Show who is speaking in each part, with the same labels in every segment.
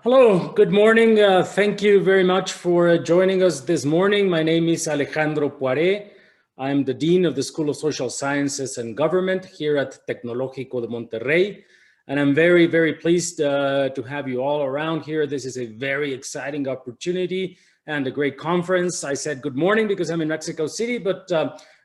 Speaker 1: Hello, good morning. Thank you very much for joining us this morning. My name is Alejandro Poiré. I'm the Dean of the School of Social Sciences and Government here at Tecnológico de Monterrey. And I'm very, very pleased to have you all around here. This is a very exciting opportunity and a great conference. I said good morning because I'm in Mexico City, but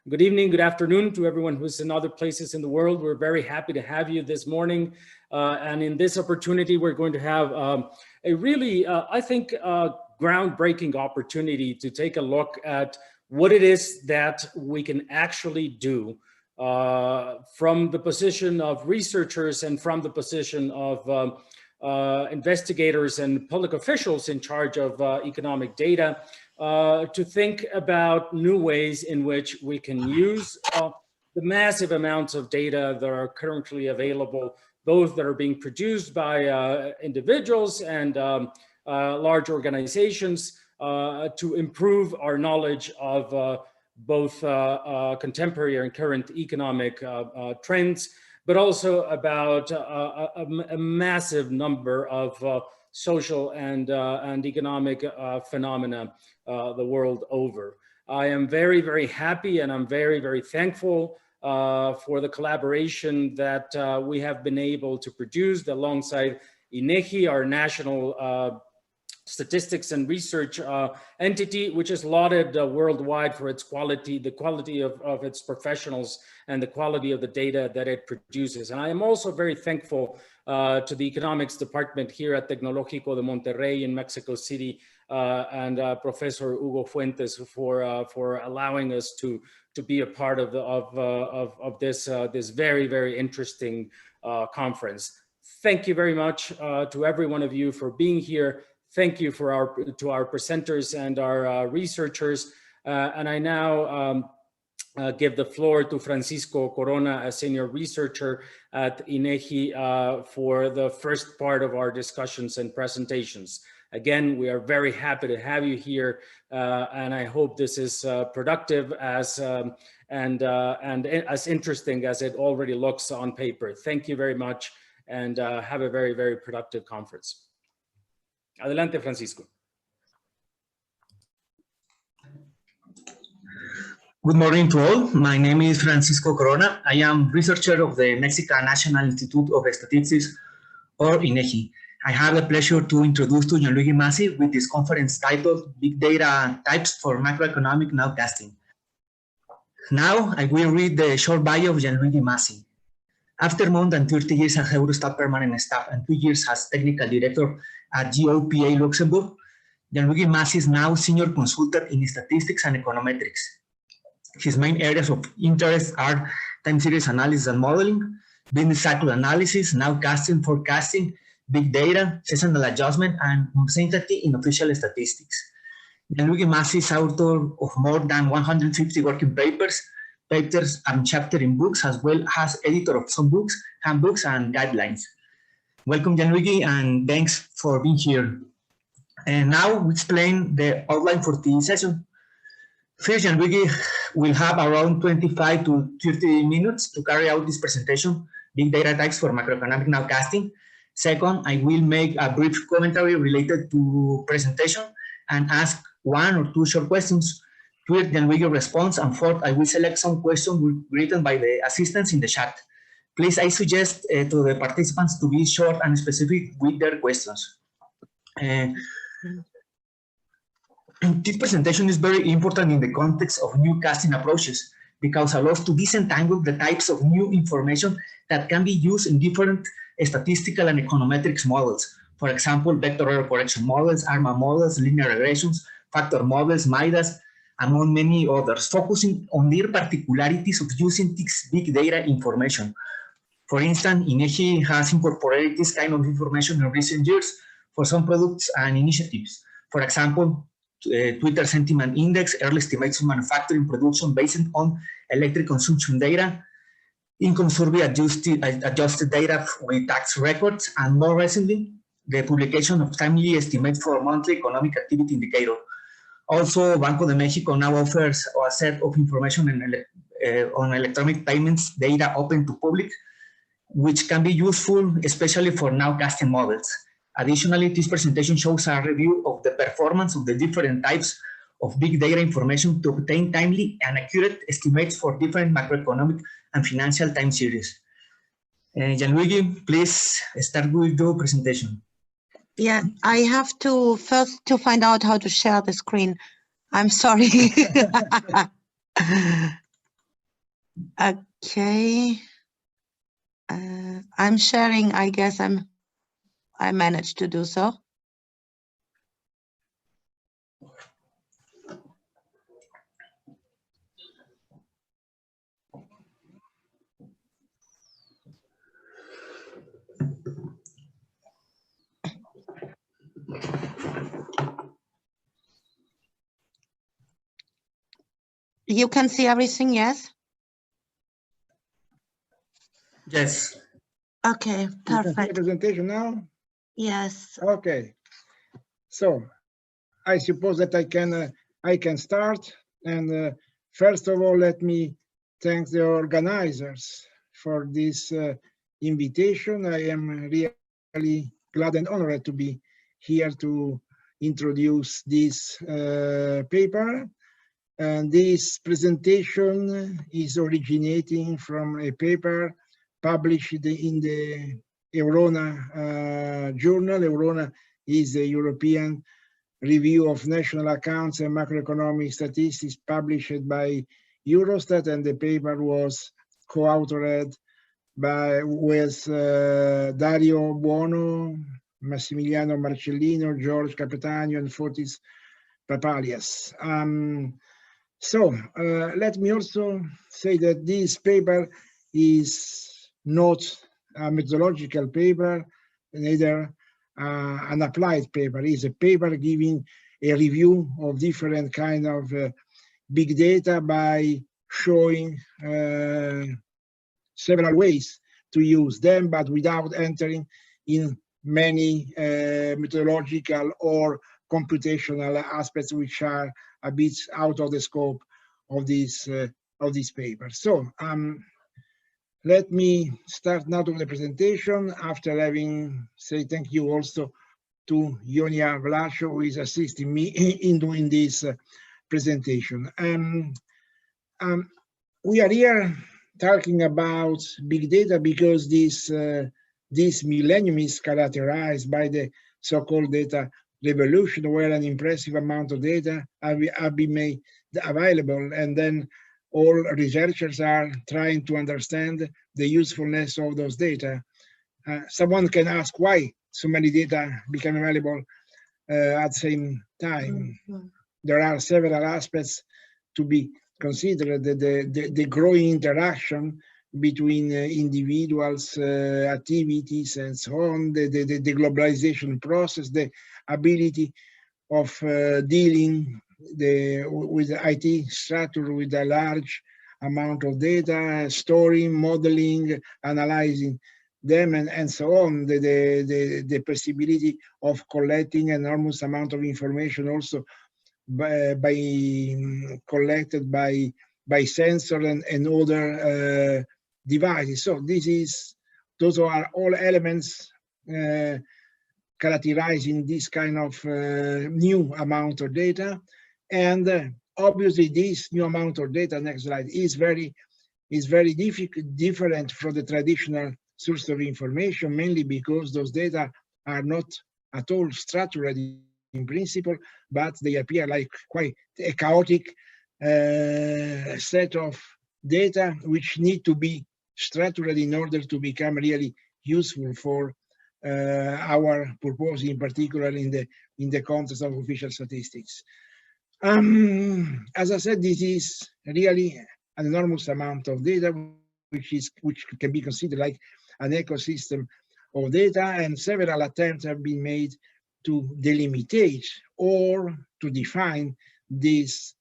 Speaker 1: good evening, good afternoon to everyone who's in other places in the world. We're very happy to have you this morning. And in this opportunity, we're going to have a really, I think, groundbreaking opportunity to take a look at what it is that we can actually do from the position of researchers and from the position of investigators and public officials in charge of economic data to think about new ways in which we can use the massive amounts of data that are currently available, both that are being produced by individuals and large organizations to improve our knowledge of both contemporary and current economic trends, but also about a massive number of social and economic phenomena the world over. I am very, very happy and I'm very, very thankful for the collaboration that we have been able to produce alongside INEGI, our national statistics and research entity, which is lauded worldwide for its quality, the quality of its professionals and the quality of the data that it produces. And I am also very thankful to the economics department here at Tecnológico de Monterrey in Mexico City and Professor Hugo Fuentes for allowing us to be a part of this very, very interesting conference. Thank you very much to every one of you for being here. Thank you to our presenters and our researchers. And I now give the floor to Francisco Corona, a senior researcher at INEGI, for the first part of our discussions and presentations. Again, we are very happy to have you here, and I hope this is productive and as interesting as it already looks on paper. Thank you very much, and have a very, very productive conference. Adelante, Francisco.
Speaker 2: Good morning to all. My name is Francisco Corona. I am researcher of the Mexican National Institute of Statistics, or INEGI. I have the pleasure to introduce to Luigi Mazzi with this conference titled Big Data Types for Macroeconomic Nowcasting. Now I will read the short bio of Luigi Mazzi. After more than 30 years as Eurostat permanent staff and 2 years as technical director at GOPA Luxembourg, Luigi Mazzi is now senior consultant in statistics and econometrics. His main areas of interest are time series analysis and modeling, business cycle analysis, nowcasting, forecasting, big data, seasonal adjustment, and uncertainty in official statistics. Luigi Mazzi is author of more than 150 working papers and chapters in books, as well as editor of some books, handbooks, and guidelines. Welcome, Gianluigi, and thanks for being here. And now we explain the outline for this session. First, Gianluigi will have around 25 to 30 minutes to carry out this presentation, Big Data Types for Macroeconomic Nowcasting. Second, I will make a brief commentary related to presentation and ask 1 or 2 short questions to it, then we will respond. And fourth, I will select some questions written by the assistants in the chat. Please, I suggest to the participants to be short and specific with their questions. This presentation is very important in the context of new casting approaches because it allows to disentangle the types of new information that can be used in different statistical and econometrics models. For example, vector error correction models, ARMA models, linear regressions, factor models, MIDAS, among many others, focusing on their particularities of using this big data information. For instance, INEGI has incorporated this kind of information in recent years for some products and initiatives. For example, Twitter Sentiment Index, early estimates of manufacturing production based on electric consumption data, income survey adjusted data with tax records, and more recently, the publication of timely estimates for monthly economic activity indicator. Also, Banco de Mexico now offers a set of information on electronic payments data open to public, which can be useful, especially for nowcasting models. Additionally, this presentation shows a review of the performance of the different types of big data information to obtain timely and accurate estimates for different macroeconomic and financial time series. Gianluigi, please start with your presentation.
Speaker 3: Yeah, I have to first to find out how to share the screen. I'm sorry. Okay. I'm sharing. I guess I managed to do so. You can see everything, yes?
Speaker 2: Yes.
Speaker 3: Okay, perfect.
Speaker 4: The presentation now?
Speaker 3: Yes.
Speaker 4: Okay. So I suppose that I can start. And first of all, let me thank the organizers for this invitation. I am really glad and honored to be here to introduce this paper. And this presentation is originating from a paper published in the Eurona journal. Eurona is a European review of national accounts and macroeconomic statistics published by Eurostat, and the paper was co-authored with Dario Buono, Massimiliano Marcellino, George Capetanio, and Fotis Papalias. Let me also say that this paper is not a methodological paper, neither an applied paper. It's a paper giving a review of different kind of big data by showing several ways to use them, but without entering in many methodological or computational aspects which are a bit out of the scope of this paper. So let me start now to the presentation after having said thank you also to Ionia Vlasho, who is assisting me in doing this presentation. We are here talking about big data because this millennium is characterized by the so-called data revolution, where an impressive amount of data have been made available, and then all researchers are trying to understand the usefulness of those data. Someone can ask why so many data become available at the same time. There are several aspects to be considered: the growing interaction between individuals, activities, and so on, the globalization process, the ability of dealing with the IT structure with a large amount of data, storing, modeling, analyzing them, and so on, the possibility of collecting enormous amount of information also collected by sensor and other devices. So those are all elements characterizing this kind of new amount of data. And obviously this new amount of data, next slide, is very different from the traditional source of information, mainly because those data are not at all structured in principle, but they appear like quite a chaotic set of data which need to be structured in order to become really useful for our purpose, in particular in the context of official statistics. As I said, this is really an enormous amount of data, which can be considered like an ecosystem of data, and several attempts have been made to delimitate or to define this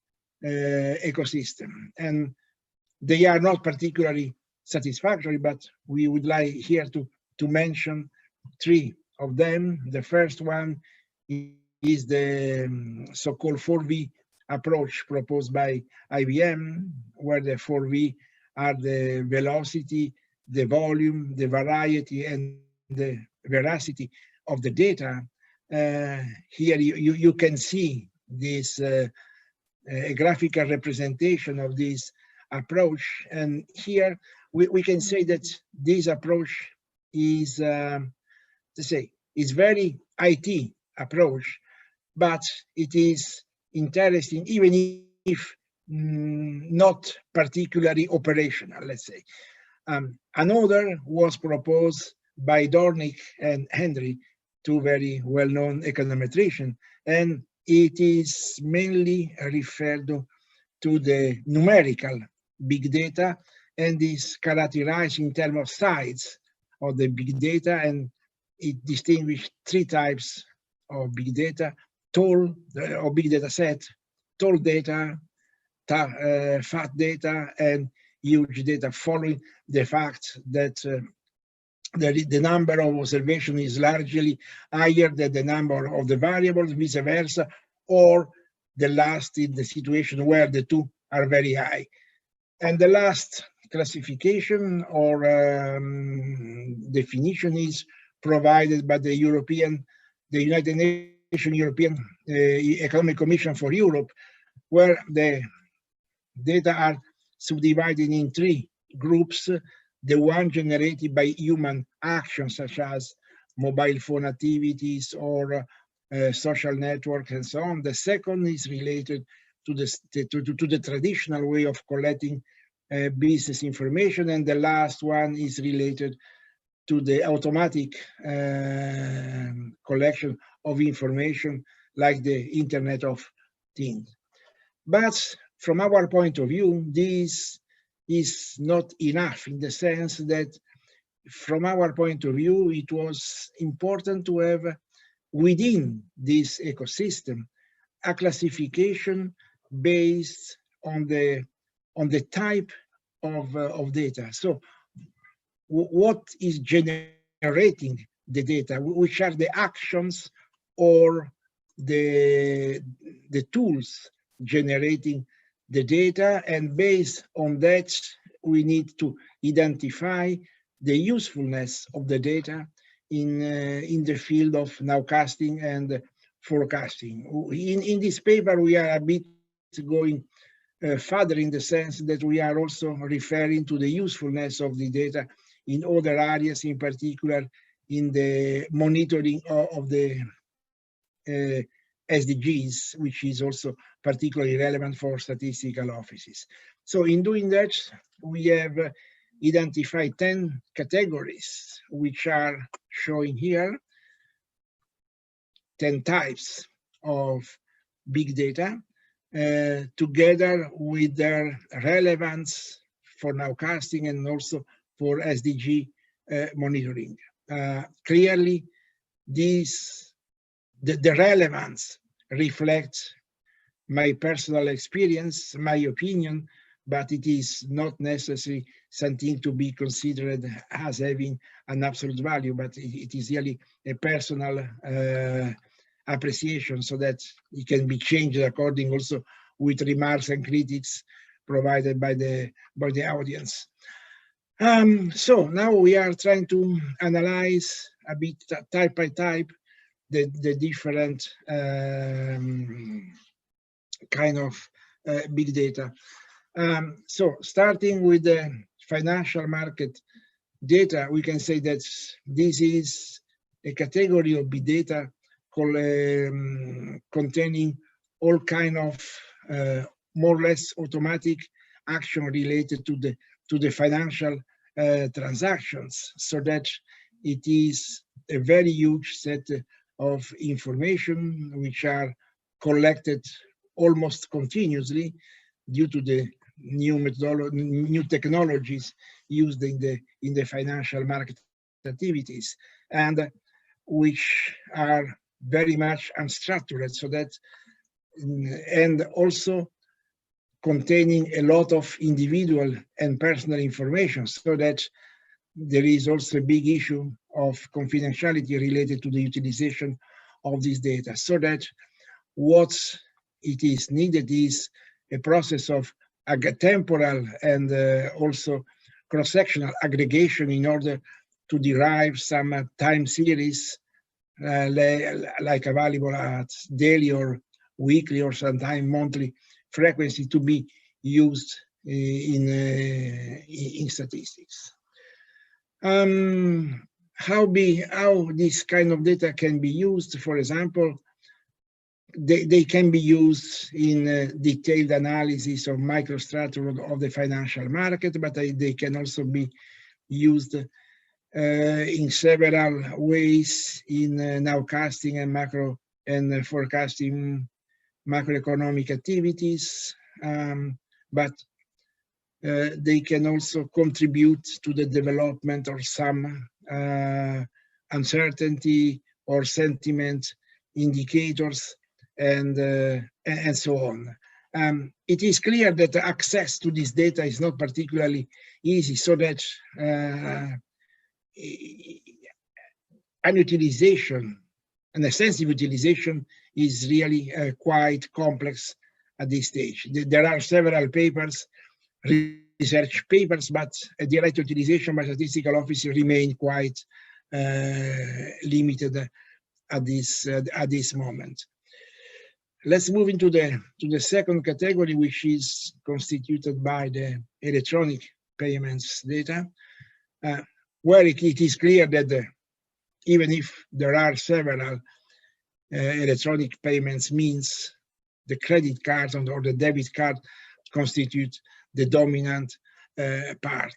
Speaker 4: ecosystem. And they are not particularly satisfactory, but we would like here to mention three of them. The first one is the so-called 4V approach proposed by IBM, where the 4V are the velocity, the volume, the variety, and the veracity of the data. Here you can see this a graphical representation of this approach. And here we can say that this approach is, is very IT approach, but it is interesting even if not particularly operational, let's say. Another was proposed by Dornick and Henry, two very well-known econometricians, and it is mainly referred to the numerical big data and is characterized in terms of size of the big data, and it distinguishes three types of big data: tall or big data set, tall data, fat data, and huge data, following the fact that the number of observations is largely higher than the number of the variables, vice versa, or the last in the situation where the two are very high. And the last classification or definition is provided by the United Nations European Economic Commission for Europe, where the data are subdivided in three groups: the one generated by human actions, such as mobile phone activities or social networks and so on. The second is related to the traditional way of collecting business information, and the last one is related to the automatic collection of information, like the Internet of Things. But from our point of view, this is not enough, in the sense that from our point of view, it was important to have within this ecosystem a classification based on the type of data. So what is generating the data, which are the actions or the tools generating the data, and based on that we need to identify the usefulness of the data in the field of nowcasting and forecasting. In this paper we are a bit going further, in the sense that we are also referring to the usefulness of the data in other areas, in particular in the monitoring of the SDGs, which is also particularly relevant for statistical offices. So in doing that, we have identified 10 categories, which are showing here, 10 types of big data, together with their relevance for nowcasting and also for SDG monitoring. Clearly, the relevance reflects my personal experience, my opinion, but it is not necessarily something to be considered as having an absolute value, but it is really a personal appreciation, so that it can be changed according also with remarks and critics provided by the audience. So now we are trying to analyze a bit type by type the different kind of big data. So starting with the financial market data, we can say that this is a category of big data containing all kind of more or less automatic action related to the financial transactions, so that it is a very huge set of information which are collected almost continuously due to the new technologies used in the financial market activities, and which are very much unstructured, so that and also containing a lot of individual and personal information, so that there is also a big issue of confidentiality related to the utilization of this data, so that what it is needed is a process of temporal and also cross-sectional aggregation in order to derive some time series like available at daily or weekly or sometimes monthly frequency to be used in statistics. How this kind of data can be used? For example, they can be used in detailed analysis of microstructure of the financial market, but they can also be used in several ways in nowcasting and macro and forecasting macroeconomic activities, but they can also contribute to the development of some uncertainty or sentiment indicators and so on. It is clear that access to this data is not particularly easy, so that an utilization, an extensive utilization is really quite complex at this stage. There are several papers, research papers, but the right utilization by statistical offices remain quite limited at this moment. Let's move into the second category, which is constituted by the electronic payments data, where it is clear that even if there are several electronic payments means, the credit card or the debit card constitute the dominant part.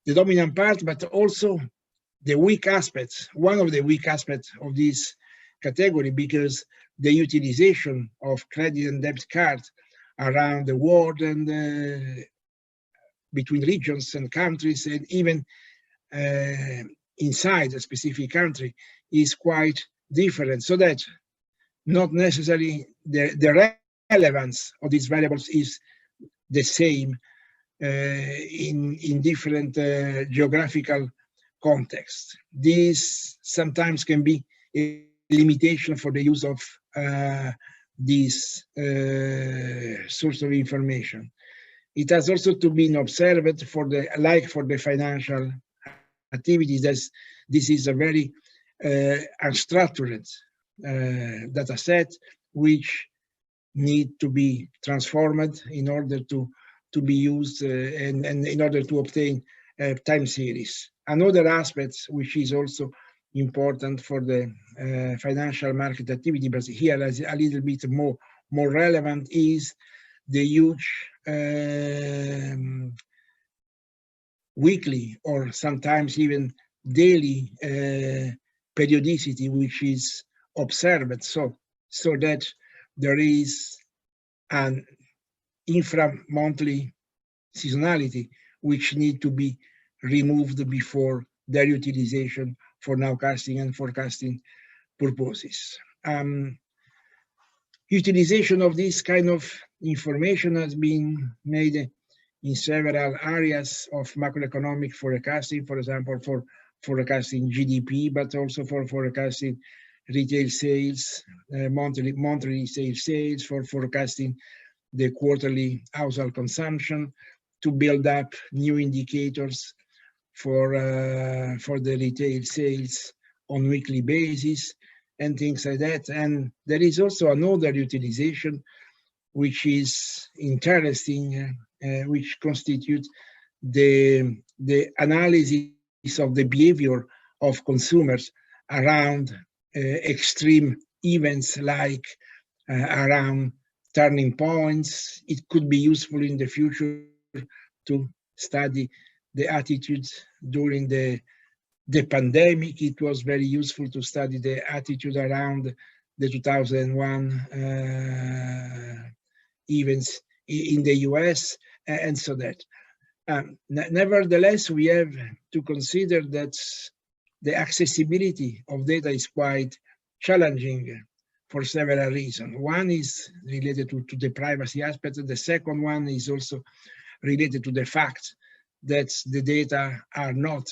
Speaker 4: The dominant part, but also the weak aspects, one of the weak aspects of this category, because the utilization of credit and debit cards around the world and between regions and countries, and even inside a specific country, is quite different, so that not necessarily the relevance of these variables is the same in different geographical contexts. This sometimes can be a limitation for the use of this source of information. It has also to be observed for the financial activities, as this is a very unstructured data set which need to be transformed in order to be used and in order to obtain time series. Another aspect which is also important for the financial market activity, but here is a little bit more relevant, is the huge weekly or sometimes even daily periodicity which is observed, so that there is an infra-monthly seasonality which need to be removed before their utilization for nowcasting and forecasting purposes. Utilization of this kind of information has been made in several areas of macroeconomic forecasting, for example, for forecasting GDP, but also for forecasting retail sales, monthly retail sales, for forecasting the quarterly household consumption, to build up new indicators for the retail sales on weekly basis and things like that. And there is also another utilization which is interesting, which constitutes the analysis of the behavior of consumers around extreme events, like around turning points. It could be useful in the future to study the attitudes during the pandemic. It was very useful to study the attitude around the 2001 events in the US, and so that. Nevertheless, we have to consider that the accessibility of data is quite challenging for several reasons. One is related to the privacy aspect. The second one is also related to the fact that the data are not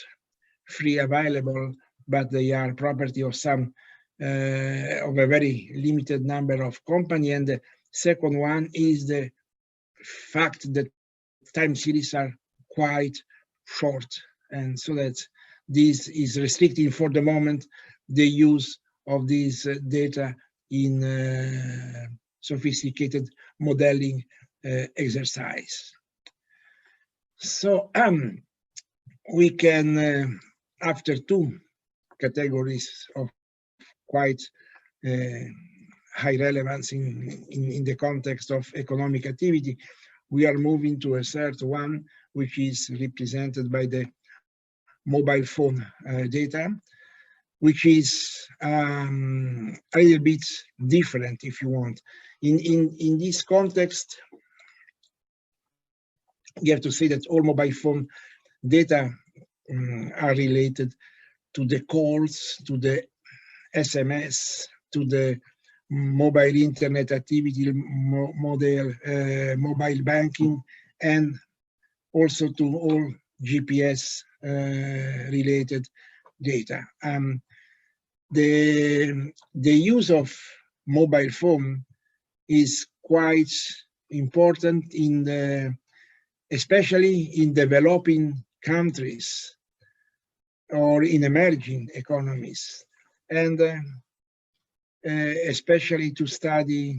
Speaker 4: free available, but they are property of some of a very limited number of companies. And the second one is the fact that time series are quite short, and so that this is restricting for the moment the use of these data in sophisticated modeling exercise. So we can, after two categories of quite high relevance in the context of economic activity, we are moving to a third one, which is represented by the mobile phone data, which is a little bit different, if you want. In this context, you have to say that all mobile phone data are related to the calls, to the SMS, to the mobile internet activity model, mobile banking, and also to all GPS related data. The use of mobile phone is quite important especially in developing countries or in emerging economies, and especially to study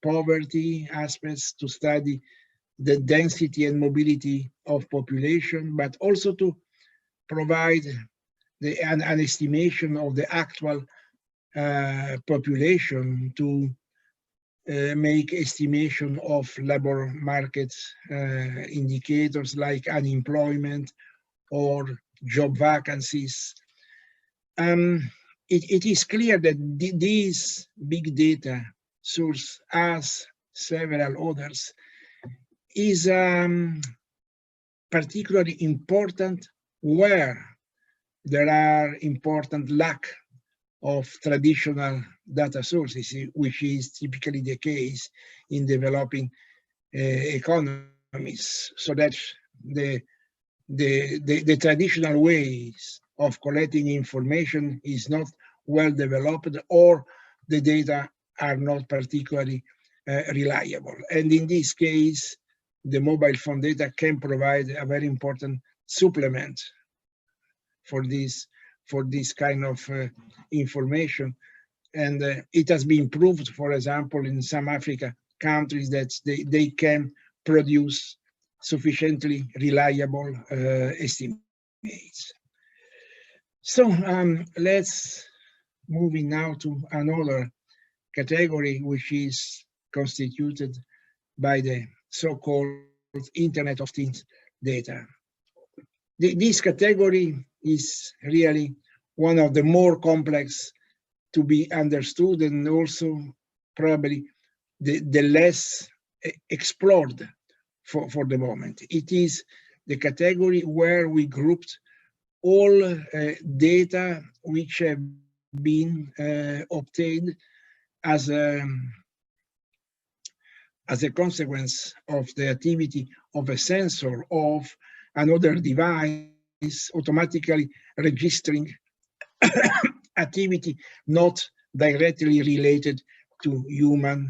Speaker 4: poverty aspects, to study the density and mobility of population, but also to provide an estimation of the actual population, to make estimation of labor market indicators like unemployment or job vacancies. It is clear that these big data source, as several others, is particularly important where there are important lack of traditional data sources, which is typically the case in developing economies, so that the traditional ways of collecting information is not well developed, or the data are not particularly reliable. And in this case, the mobile phone data can provide a very important supplement for this kind of information. And it has been proved, for example, in some Africa countries, that they can produce sufficiently reliable estimates. So let's move now to another category, which is constituted by the so-called Internet of Things data. This category is really one of the more complex to be understood, and also probably the less explored for the moment. It is the category where we grouped all data which have been obtained as a consequence of the activity of a sensor of another device automatically registering activity not directly related to human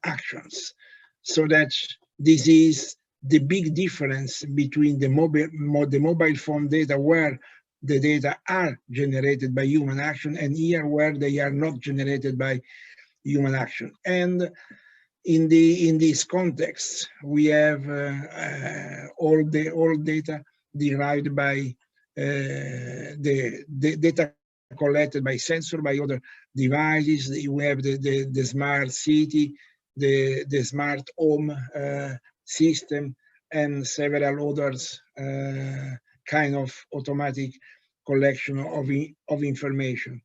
Speaker 4: actions. So that this is the big difference between the mobile phone data, where the data are generated by human action, and here where they are not generated by human action. And in this context, we have all data derived by the data collected by sensor, by other devices. We have the smart city, the smart home system, and several others kind of automatic collection of information.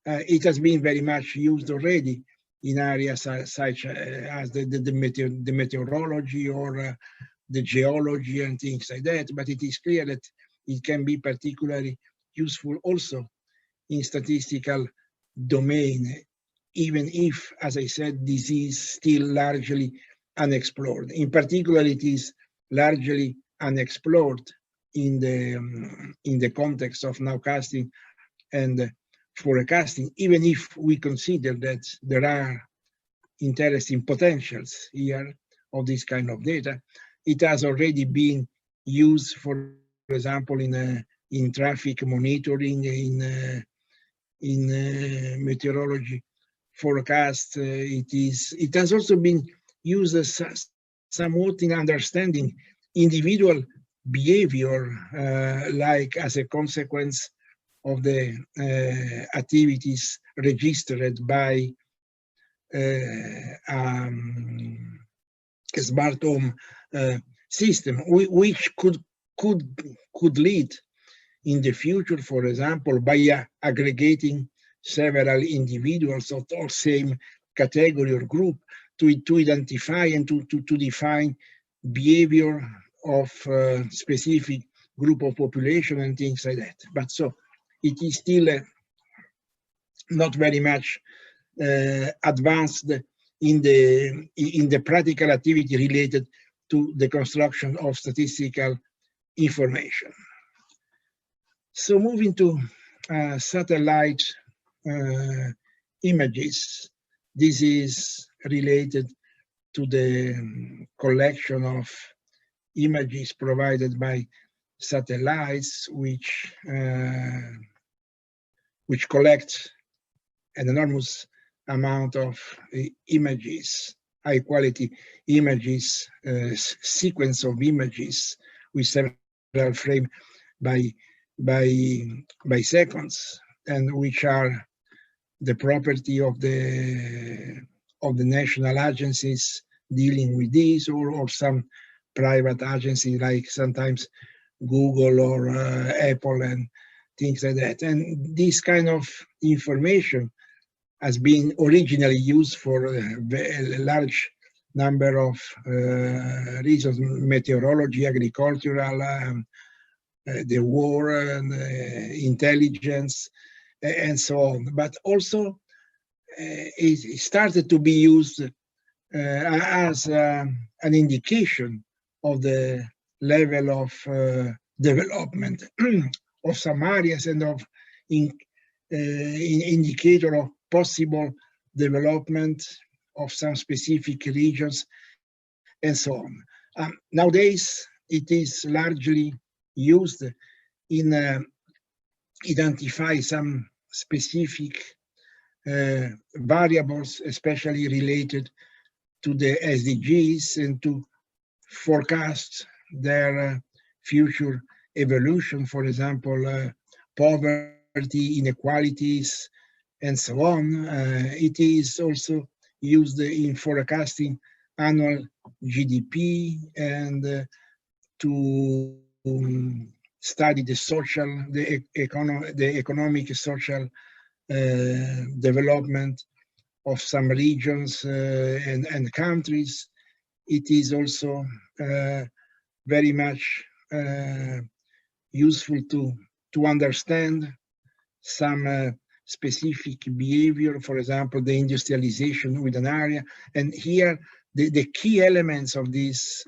Speaker 4: It has been very much used already in areas such as the meteorology or the geology and things like that, but it is clear that it can be particularly useful also in statistical domain, even if, as I said, this is still largely unexplored. In particular, it is largely unexplored in the context of nowcasting and forecasting, even if we consider that there are interesting potentials here of this kind of data. It has already been used, for example, in traffic monitoring, in meteorology forecast. It has also been used as somewhat in understanding individual behavior, like as a consequence of the activities registered by a smart home system, which could lead in the future, for example, by aggregating several individuals of the same category or group to identify and to define behavior of specific group of population and things like that. But so it is still not very much advanced in the practical activity related to the construction of statistical information. So moving to satellite images, this is related to the collection of images provided by satellites, which collect an enormous amount of images, high quality images, sequence of images with several frames by seconds, and which are the property of the national agencies dealing with this, or some private agency like sometimes Google or Apple and things like that. And this kind of information has been originally used for a large number of reasons: meteorology, agricultural, the war, and intelligence, and so on. But also it started to be used as an indication of the level of development of some areas, and of indicator of possible development of some specific regions, and so on. Nowadays, it is largely used in identify some specific variables, especially related to the SDGs, and to forecast their future evolution, for example, poverty, inequalities, and so on. It is also used in forecasting annual GDP, and to study the social, the economic, social development of some regions and countries. It is also very much useful to understand some specific behavior, for example, the industrialization with an area. And here, the key elements of this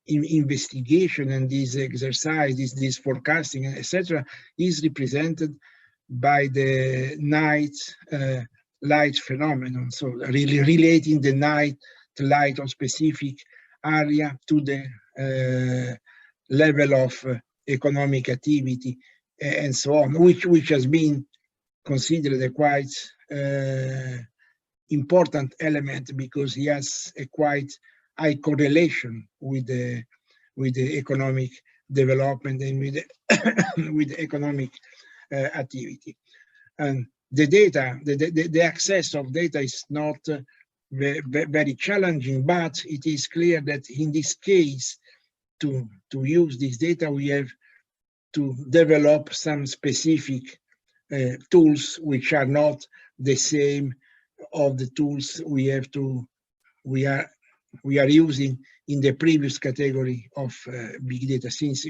Speaker 4: investigation and this exercise, this forecasting, etc., is represented by the night light phenomenon. So really relating the night light of specific area to the level of economic activity, and so on, which has been considered a quite important element, because he has a quite high correlation with the economic development and with the economic activity. And the data, the access of data is not very challenging, but it is clear that in this case, to use this data, we have to develop some specific tools, which are not the same of the tools we are using in the previous category of big data, since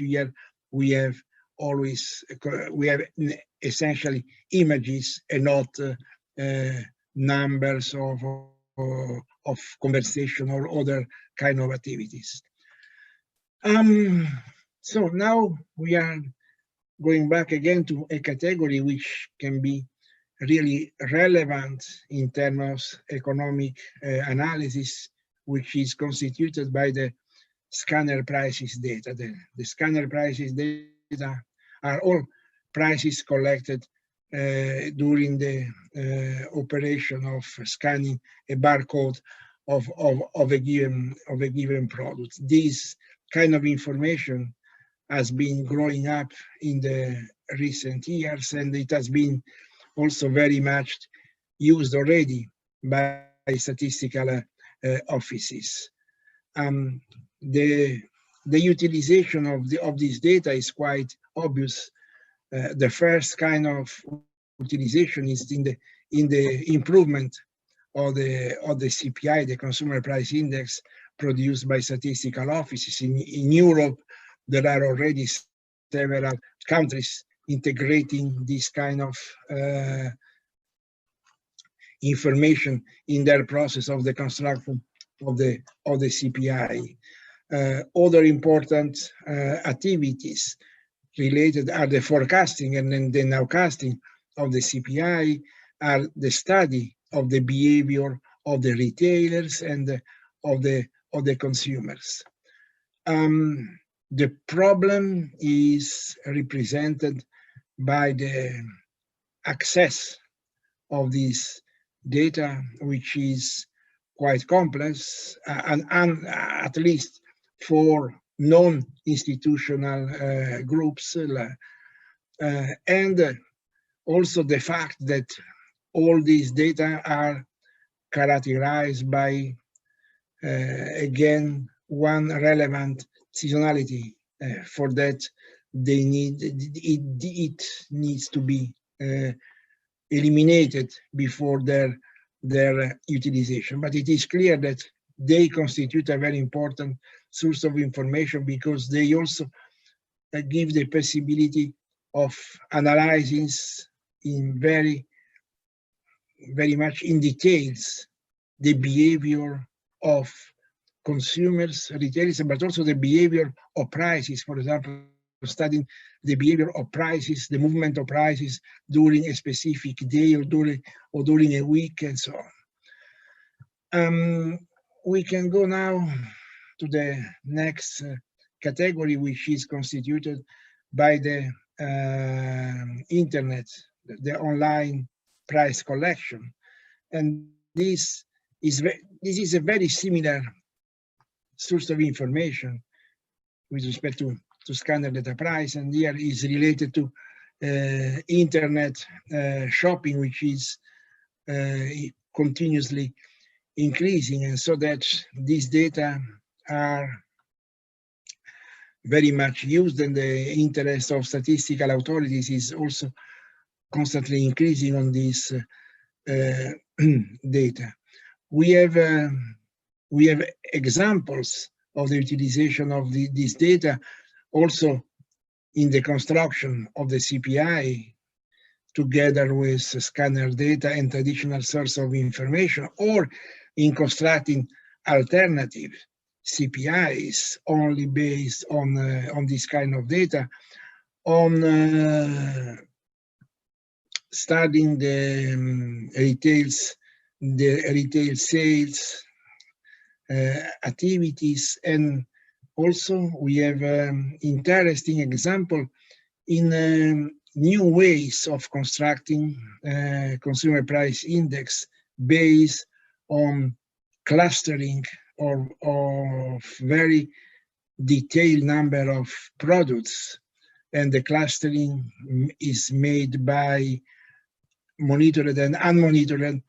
Speaker 4: we have essentially images and not numbers of conversation or other kind of activities. So now we are going back again to a category which can be really relevant in terms of economic analysis, which is constituted by the scanner prices data. The scanner prices data are all prices collected during the operation of scanning a barcode of a given product. This kind of information has been growing up in the recent years, and it has been also very much used already by statistical offices. The utilization of this data is quite obvious. The first kind of utilization is in the improvement of the CPI, the Consumer Price Index, produced by statistical offices. In Europe, there are already several countries integrating this kind of information in their process of the construction of the CPI. Other important activities related are the forecasting and then the nowcasting of the CPI, are the study of the behavior of the retailers and of the consumers. The problem is represented by the access of this data, which is quite complex, and at least for non-institutional groups, and also the fact that all these data are characterized by, again, one relevant seasonality. For that, it needs to be eliminated before their utilization. But it is clear that they constitute a very important source of information, because they also give the possibility of analyzing in very much in details the behavior of consumers, retailers, but also the behavior of prices. For example, studying the behavior of prices, the movement of prices during a specific day or during a week, and so on. We can go now to the next category, which is constituted by the internet, the online price collection, and this is a very similar source of information with respect to scanner data price, and here is related to internet shopping, which is continuously increasing, and so that these data are very much used, and the interest of statistical authorities is also constantly increasing on this data. We have examples of the utilization of this data also in the construction of the CPI, together with scanner data and traditional source of information, or in constructing alternative CPIs only based on this kind of data, on studying the retail sales activities, and also we have interesting example in new ways of constructing consumer price index based on clustering of very detailed number of products, and the clustering is made by monitored and unmonitored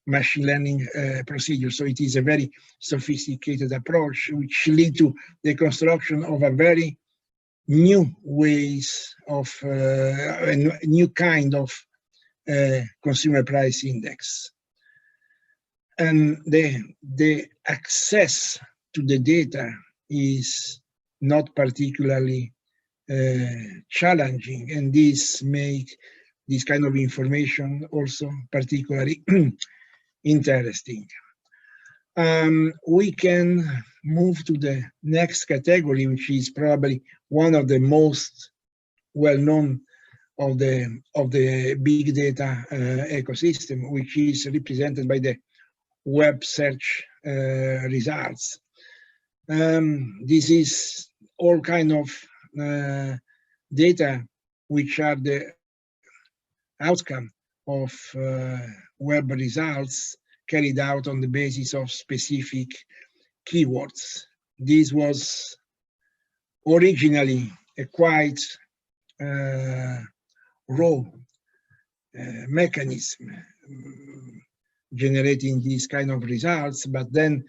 Speaker 4: machine learning procedures. So it is a very sophisticated approach, which lead to the construction of a very new ways of a new kind of consumer price index. And the access to the data is not particularly challenging, and this makes this kind of information also particularly interesting. We can move to the next category, which is probably one of the most well-known of the big data ecosystem, which is represented by the web search results. This is all kind of data which are the outcome of web results carried out on the basis of specific keywords. This was originally a quite raw mechanism generating these kind of results, but then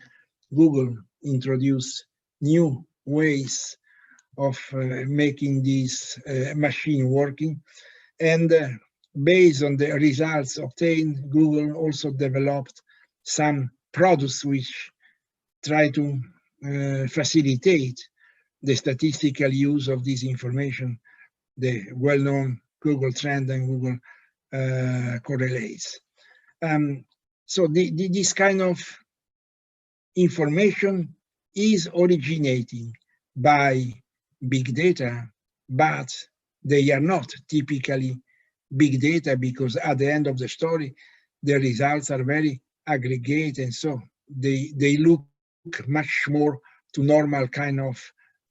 Speaker 4: Google introduced new ways of making this machine working, and based on the results obtained, Google also developed some products which try to facilitate the statistical use of this information, the well-known Google Trend and Google Correlates. So this kind of information is originating by big data, but they are not typically big data, because at the end of the story, the results are very aggregate, and so they look much more to normal kind of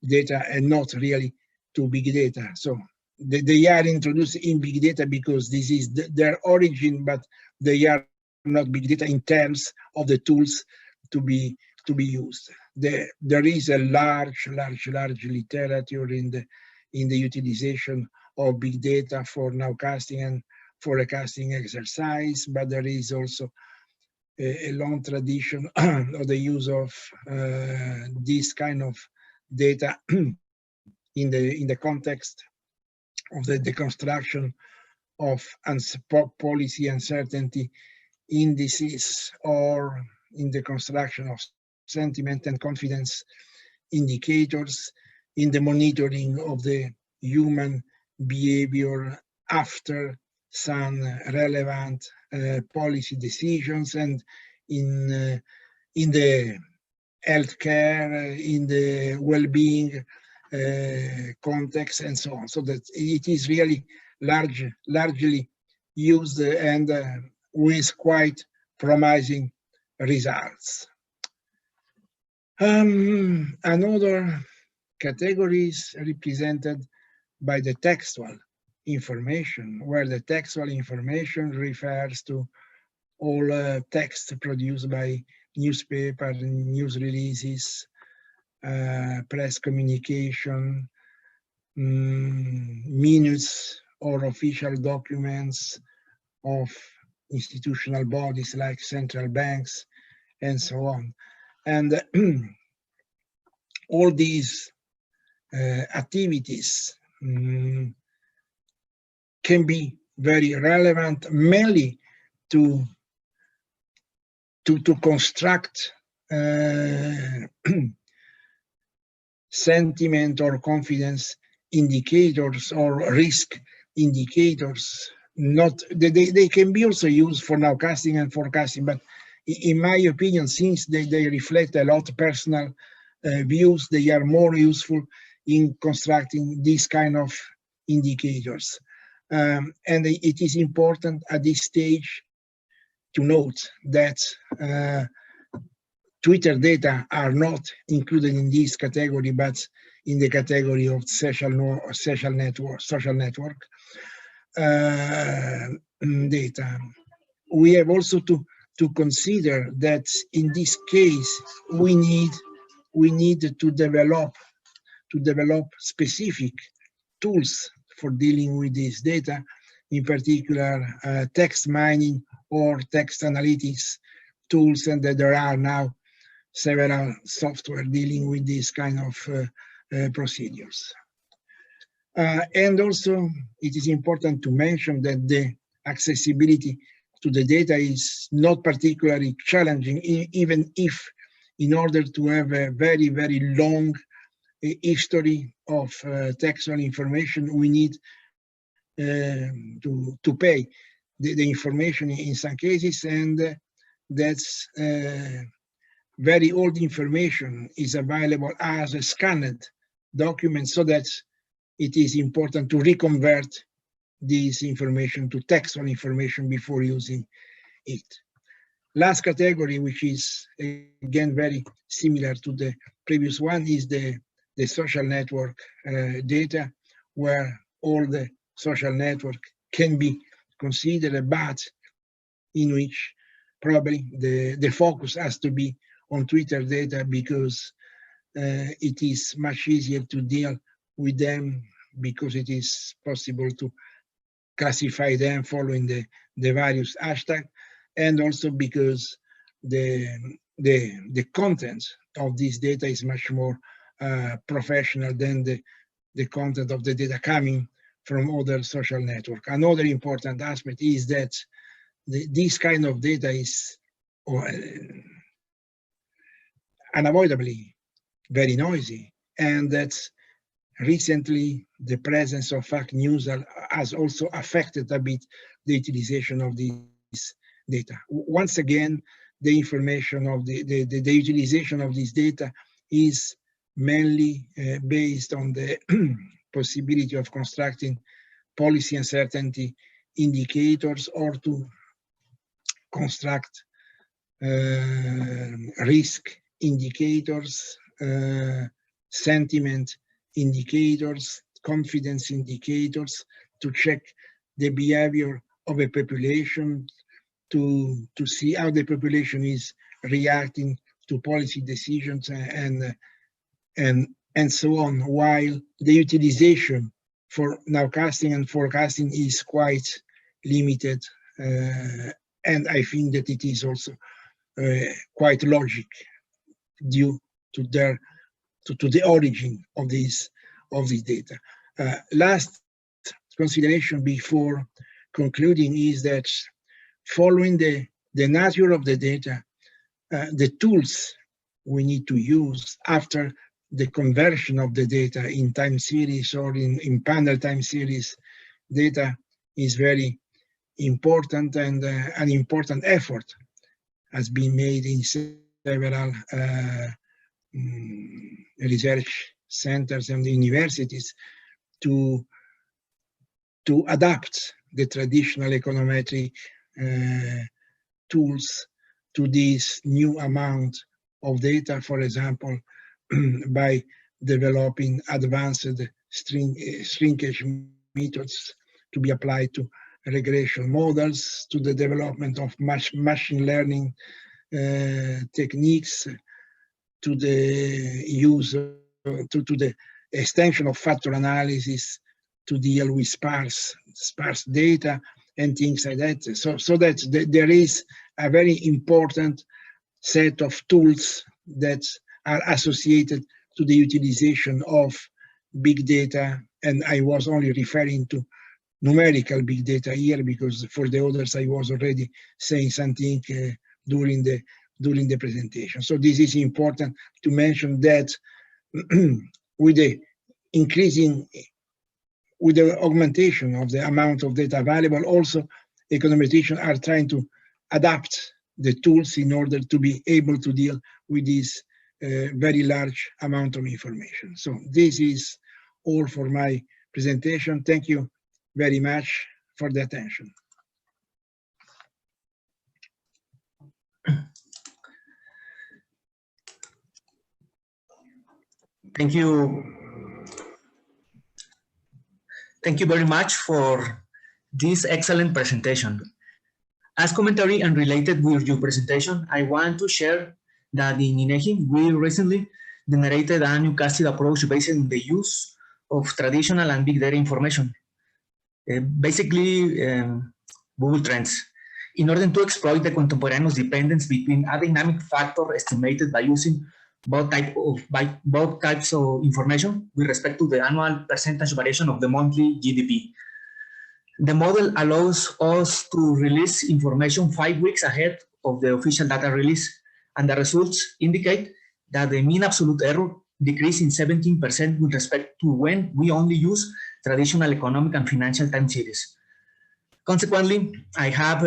Speaker 4: data and not really to big data. So they are introduced in big data because this is their origin, but they are not big data in terms of the tools to be used. There is a large literature in the utilization of big data for nowcasting and forecasting exercise, but there is also a long tradition of the use of this kind of data in the context of the construction of policy uncertainty indices, or in the construction of sentiment and confidence indicators, in the monitoring of the human behavior after some relevant policy decisions, and in the healthcare, in the well-being context, and so on. So that it is really largely used and with quite promising results. Another category is represented by the textual information, where the textual information refers to all text produced by newspaper, news releases, press communication, minutes or official documents of institutional bodies like central banks, and so on. And all these activities can be very relevant, mainly to construct sentiment or confidence indicators or risk indicators. Not they can be also used for nowcasting and forecasting, but in my opinion, since they reflect a lot of personal views, they are more useful in constructing these kind of indicators. And it is important at this stage to note that Twitter data are not included in this category, but in the category of social network data. We have also to consider that in this case we need to develop specific tools for dealing with this data, in particular text mining or text analytics tools, and that there are now several software dealing with this kind of procedures. And also it is important to mention that the accessibility to the data is not particularly challenging, even if in order to have a very, very long history of textual information, we need to pay the information in some cases, and that's very old information is available as a scanned document, so that it is important to reconvert this information to textual information before using it. Last category, which is again very similar to the previous one, is the social network data, where all the social network can be considered, but in which probably the focus has to be on Twitter data, because it is much easier to deal with them, because it is possible to classify them following the various hashtags, and also because the content of this data is much more professional than the content of the data coming from other social network. Another important aspect is that this kind of data is unavoidably very noisy, and that recently the presence of fake news has also affected a bit the utilization of this data. Once again, the information of the utilization of this data is mainly based on the possibility of constructing policy uncertainty indicators, or to construct risk indicators, sentiment indicators, confidence indicators, to check the behavior of a population, to see how the population is reacting to policy decisions, and so on, while the utilization for nowcasting and forecasting is quite limited. And I think that it is also quite logic due to the origin of this data. Last consideration before concluding is that, following the nature of the data, the tools we need to use after the conversion of the data in time series or in panel time series data is very important, and an important effort has been made in several research centers and universities to adapt the traditional econometric tools to this new amount of data, for example, by developing advanced shrinkage methods to be applied to regression models, to the development of machine learning techniques, to the use, to the extension of factor analysis to deal with sparse data and things like that. So that there is a very important set of tools that are associated to the utilization of big data. And I was only referring to numerical big data here, because for the others I was already saying something during the presentation. So this is important to mention, that with the augmentation of the amount of data available, also econometricians are trying to adapt the tools in order to be able to deal with this very large amount of information. So this is all for my presentation. Thank you very much for the attention.
Speaker 2: Thank you. Thank you very much for this excellent presentation. As commentary and related with your presentation, I want to share that in INEGI, we recently generated a nowcasting approach based on the use of traditional and big data information. Basically, Google Trends, in order to exploit the contemporaneous dependence between a dynamic factor estimated by using both types of information with respect to the annual percentage variation of the monthly GDP. The model allows us to release information 5 weeks ahead of the official data release, and the results indicate that the mean absolute error decreased in 17% with respect to when we only use traditional economic and financial time series. Consequently, I have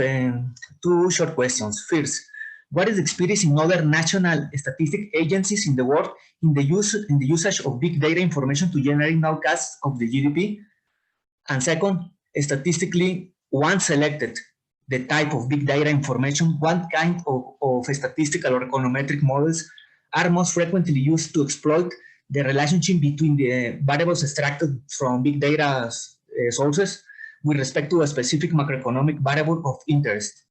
Speaker 2: 2 short questions. First, what is the experience in other national statistic agencies in the world in the usage of big data information to generate nowcasts of the GDP? And second, statistically, once selected the type of big data information, what kind of statistical or econometric models are most frequently used to exploit the relationship between the variables extracted from big data sources with respect to a specific macroeconomic variable of interest.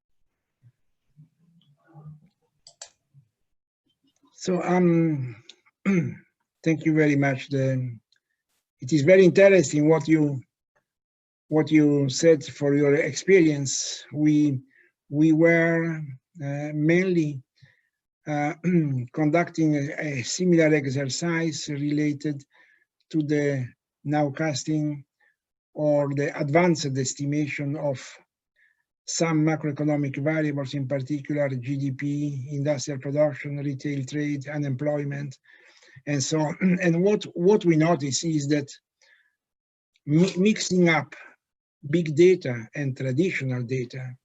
Speaker 4: So thank you very much. It is very interesting what you said for your experience. We were mainly conducting a similar exercise related to the nowcasting or the advanced estimation of some macroeconomic variables, in particular GDP, industrial production, retail trade, unemployment, and so on. And what we notice is that mixing up big data and traditional data,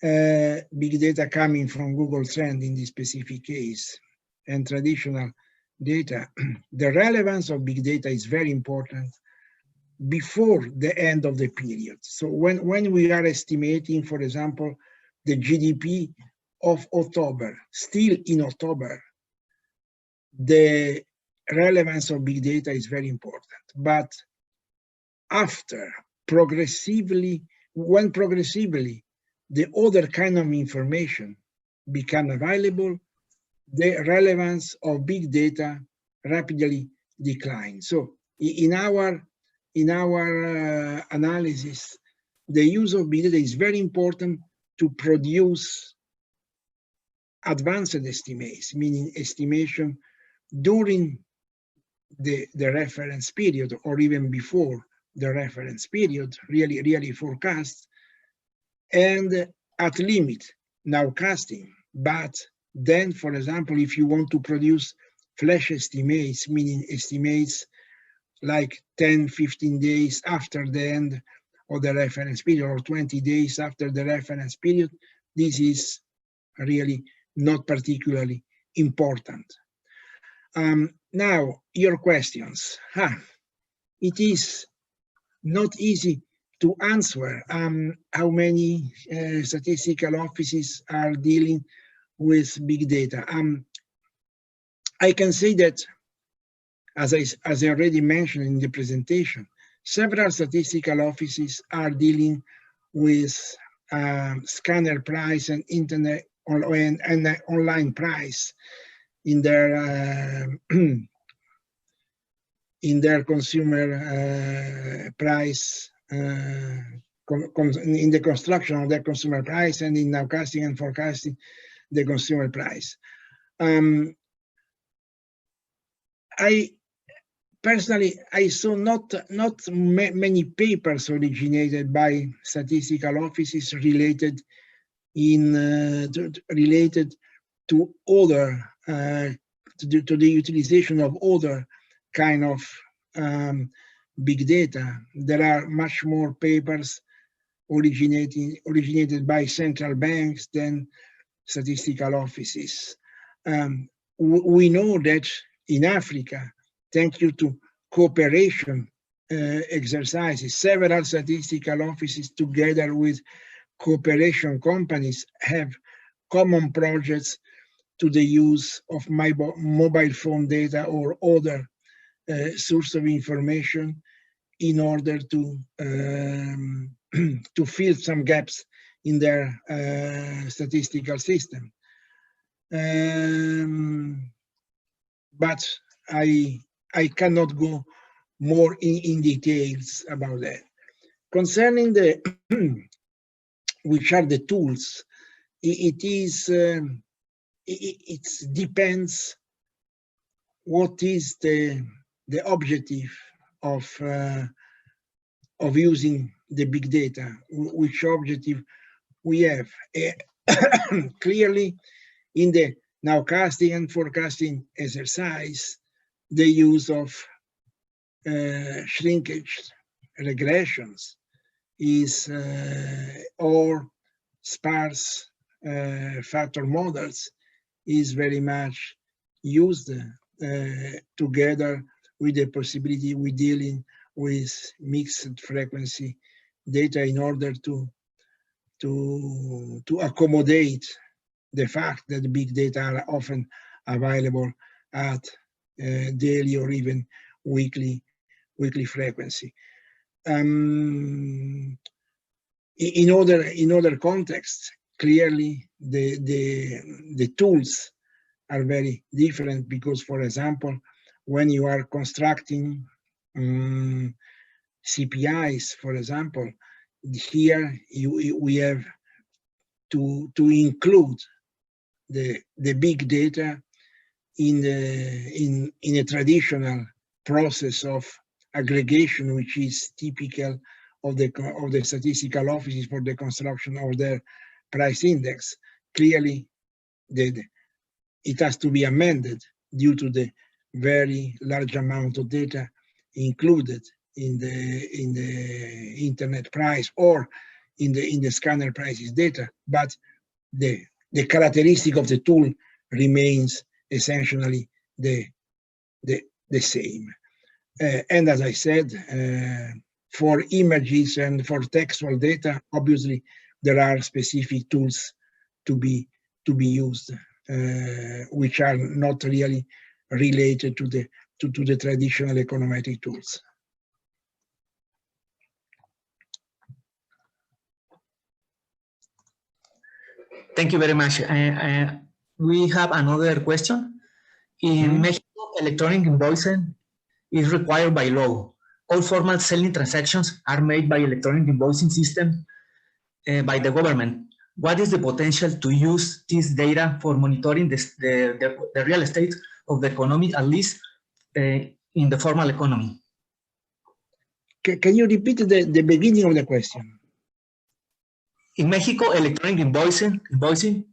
Speaker 4: big data coming from Google Trend in this specific case, and traditional data, the relevance of big data is very important before the end of the period. So when we are estimating, for example, the GDP of October, still in October, the relevance of big data is very important. But after, when progressively the other kind of information become available, the relevance of big data rapidly declines. So in our analysis, the use of big data is very important to produce advanced estimates, meaning estimation during the reference period or even before the reference period, really forecast, and at limit nowcasting. But then, for example, if you want to produce flash estimates, meaning estimates like 10, 15 days after the end of the reference period or 20 days after the reference period, this is really not particularly important. Now, your questions. It is not easy to answer how many statistical offices are dealing with big data. I can say that, as I already mentioned in the presentation, several statistical offices are dealing with scanner price and internet and online price in their consumer price, in the construction of their consumer price, and in nowcasting and forecasting the consumer price. Personally, I saw not many papers originated by statistical offices related to other to the utilization of other kind of big data. There are much more papers originated by central banks than statistical offices. We know that in Africa, thanks to cooperation exercises, several statistical offices together with cooperation companies have common projects to the use of mobile phone data or other source of information in order to fill some gaps in their statistical system. But I cannot go more in details about that. Concerning which are the tools, it depends what is the objective of using the big data, which objective we have. Clearly, in the nowcasting and forecasting exercise, the use of shrinkage regressions is or sparse factor models is very much used together with the possibility we're dealing with mixed frequency data in order to accommodate the fact that big data are often available at daily or even weekly frequency. in other contexts, clearly the tools are very different because, for example, when you are constructing CPIs, for example, here we have to include the big data in a traditional process of aggregation, which is typical of the statistical offices for the construction of their price index. Clearly, it has to be amended due to the very large amount of data included in the internet price or in the scanner prices data, but the characteristic of the tool remains essentially the same. And as I said, for images and for textual data, obviously there are specific tools to be used, which are not really related to the traditional econometric tools.
Speaker 2: Thank you very much. We have another question. In Mexico, electronic invoicing is required by law. All formal selling transactions are made by electronic invoicing system by the government. What is the potential to use this data for monitoring the real estate of the economy, at least in the formal economy?
Speaker 4: Can you repeat the beginning of the question?
Speaker 2: In Mexico, electronic invoicing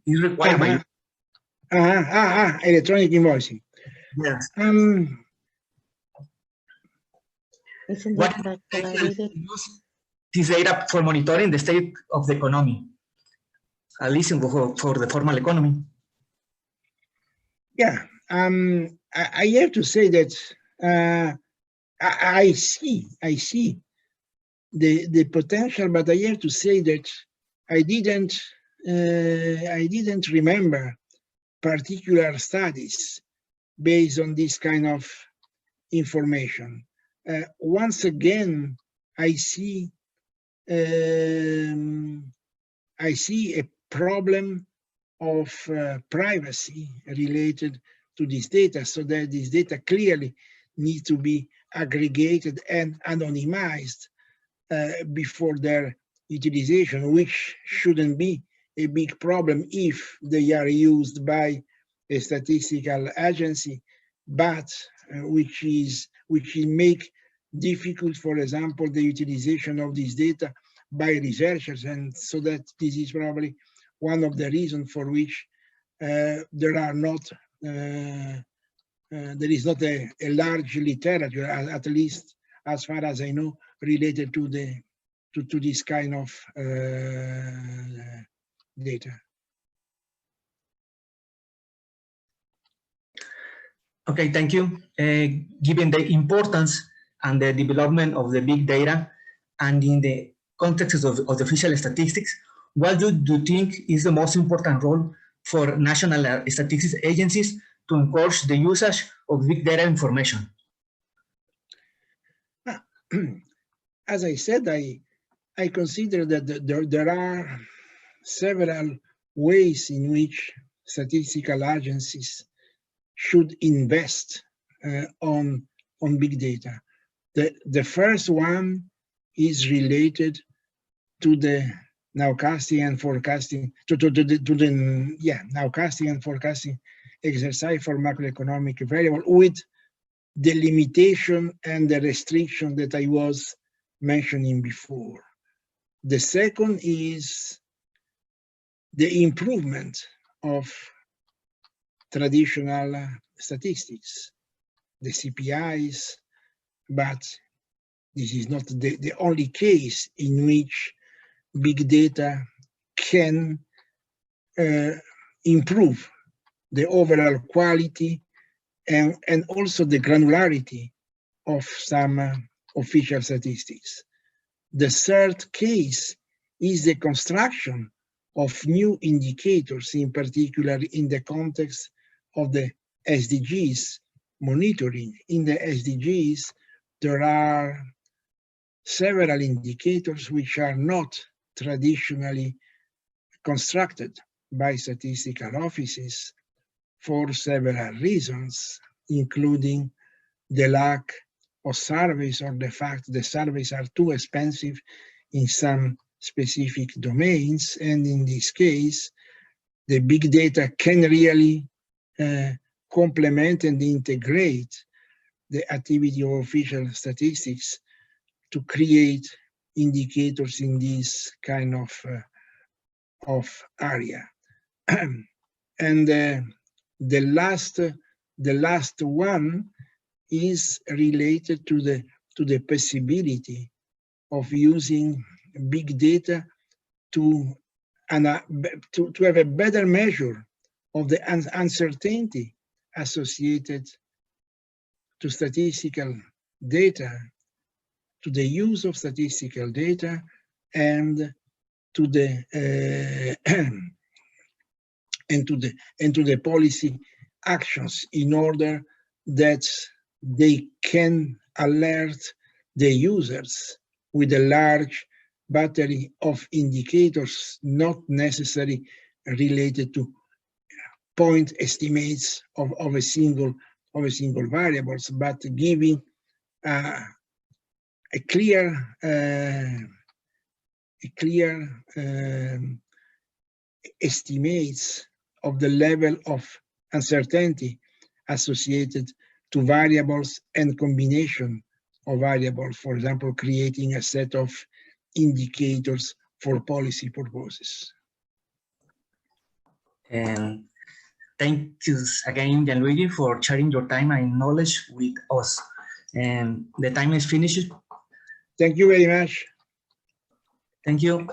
Speaker 2: is required by
Speaker 4: electronic invoicing.
Speaker 2: Yes. What is the potential to use this data for monitoring the state of the economy, at least for the formal economy?
Speaker 4: Yeah, I have to say that I see the potential, but I have to say that I didn't remember particular studies based on this kind of information. Once again, I see a problem of privacy related to this data, so that this data clearly needs to be aggregated and anonymized before their utilization, which shouldn't be a big problem if they are used by a statistical agency, but which will make difficult, for example, the utilization of this data by researchers, and so that this is probably one of the reasons for which there is not a large literature, at least as far as I know, related to this kind of data.
Speaker 2: Okay, thank you. Given the importance and the development of the big data, and in the context of the official statistics, what do you think is the most important role for national statistics agencies to encourage the usage of big data information?
Speaker 4: As I said, I consider that there are several ways in which statistical agencies should invest on big data. The first one is related to the nowcasting and forecasting, nowcasting and forecasting exercise for macroeconomic variable, with the limitation and the restriction that I was mentioning before. The second is the improvement of traditional statistics, the CPIs, but this is not the only case in which big data can improve the overall quality and also the granularity of some official statistics. The third case is the construction of new indicators, in particular in the context of the SDGs monitoring. In the SDGs, there are several indicators which are not traditionally constructed by statistical offices for several reasons, including the lack of surveys or the fact the surveys are too expensive in some specific domains. And in this case, the big data can really complement and integrate the activity of official statistics to create indicators in this kind of area. And the last one is related to the possibility of using big data to have a better measure of the uncertainty associated to statistical data, to the use of statistical data, and to the and to the policy actions, in order that they can alert the users with a large battery of indicators, not necessarily related to point estimates of a single variables, but giving a clear estimates of the level of uncertainty associated to variables and combination of variables, for example, creating a set of indicators for policy purposes.
Speaker 2: And thank you again, Gianluigi, for sharing your time and knowledge with us. And the time is finished.
Speaker 4: Thank you very much.
Speaker 2: Thank you.